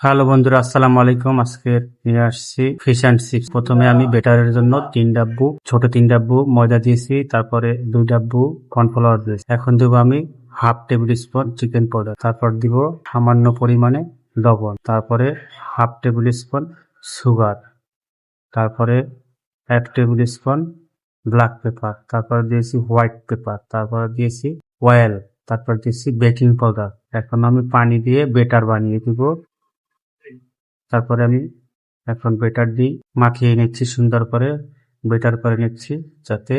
Hello বন্ধুরা, আসসালামু আলাইকুম। আজকে নিয়ে আসছি ফিশ অ্যান্ড চিপস। প্রথমে আমি বেটারের জন্য 3 ডাব্বু ছোট 3 ডাব্বু ময়দা দিয়েছি, তারপরে 2 ডাব্বু কর্নফ্লাওয়ার দিয়েছি। এখন দেবো আমি half table spoon chicken powder, তারপর দিব সামান্য পরিমাণে লবণ, তারপরে হাফ টেবিল স্পুন সুগার, তারপরে 1 টেবিল স্পুন ব্ল্যাক পেপার, তারপরে দিয়েছি হোয়াইট পেপার, তারপরে দিয়েছি অয়েল, তারপর দিয়েছি বেকিং পাউডার। এখন আমি পানি দিয়ে বেটার বানিয়ে দিব। তারপরে আমি এখন বেটার দিই মাখিয়ে নিচ্ছি, সুন্দর করে বেটার করে নিচ্ছি যাতে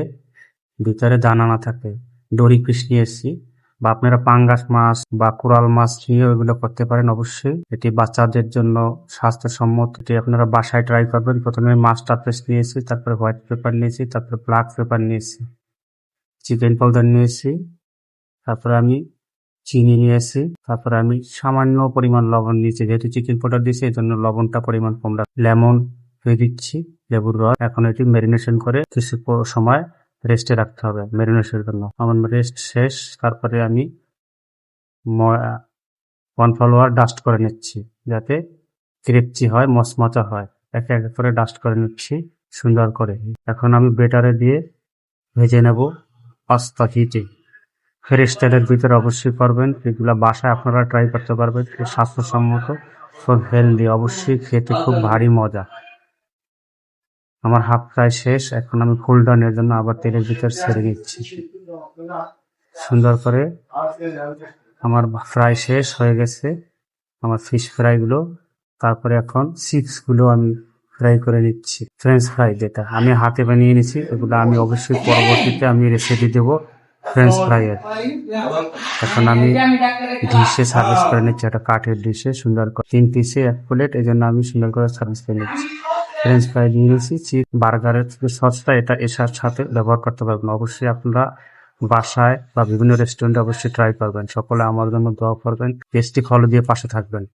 ভিতরে দানা না থাকে। দড়ি ফিশ নিয়ে এসেছি, বা আপনারা পাঙ্গাস মাছ বা কোরাল মাছ নিয়ে ওইগুলো করতে পারেন। অবশ্যই এটি বাচ্চাদের জন্য স্বাস্থ্যসম্মত, এটি আপনারা বাসায় ট্রাই করবেন। প্রথমে মাছটা পেস্ট নিয়েছি, তারপরে হোয়াইট পেপার নিয়েছি, তারপরে ব্ল্যাক পেপার নিয়েছি, চিকেন পাউডার নিয়েছি, তারপরে আমি চিনি নিয়েছি, তারপরে আমি সামান্য পরিমাণ লবণ নিয়েছি। যেহেতু চিকেন পাউডার দিয়েছি এই জন্য লবণটা পরিমাণ কম রাখ। লেমন দিয়ে দিচ্ছি, লেবুর রস। এখন এটি ম্যারিনেশন করে কিছু সময় রেস্টে রাখতে হবে ম্যারিনেশনের জন্য। আমার রেস্ট শেষ। তারপরে আমি কর্নফ্লাওয়ার ডাস্ট করে নিচ্ছি যাতে ক্রিপচি হয়, মচমচা হয়। একে একে করে ডাস্ট করে নিচ্ছি সুন্দর করে। এখন আমি বেটারে দিয়ে ভেজে নেব আস্তা হিটে। ফ্রেশ তেলের ভিতরে অবশ্যই করবেন, এগুলো বাসায় আপনারা ট্রাই করতে পারবেন। খুব স্বাস্থ্যসম্মত, খুব হেলদি, অবশ্যই খেতে খুব ভারী মজা। আমার হাফ ফ্রাই শেষ। এখন আমি ফুল ডানের জন্য আবার তেলের ভিতর ছেড়ে নিচ্ছি সুন্দর করে। আমার ফ্রাই শেষ হয়ে গেছে, আমার ফিশ ফ্রাইগুলো। তারপরে এখন চিপসগুলো আমি ফ্রাই করে নিচ্ছি, ফ্রেঞ্চ ফ্রাই যেটা আমি হাতে বানিয়ে নিচ্ছি। এগুলো আমি অবশ্যই পরবর্তীতে আমি রেসিপি দেবো ফ্রেঞ্চ ফ্রাইয়ের। এখন আমি ডিশে সার্ভিস করে নিচ্ছি, একটা কাঠের ডিশে সুন্দর করে 3 পিসে 1 প্লেট, এই জন্য আমি সুন্দর করে সার্ভিস করে নিচ্ছি। ফ্রেঞ্চ ফ্রাই দিয়ে নিয়েছি। বার্গারের যে সসটা এটা এসার সাথে ব্যবহার করতে পারবেন। অবশ্যই আপনারা বাসায় বা বিভিন্ন রেস্টুরেন্টে অবশ্যই ট্রাই করবেন। সকলে আমার জন্য দোয়া করবেন, পেস্ট্রি ফলো দিয়ে পাশে থাকবেন।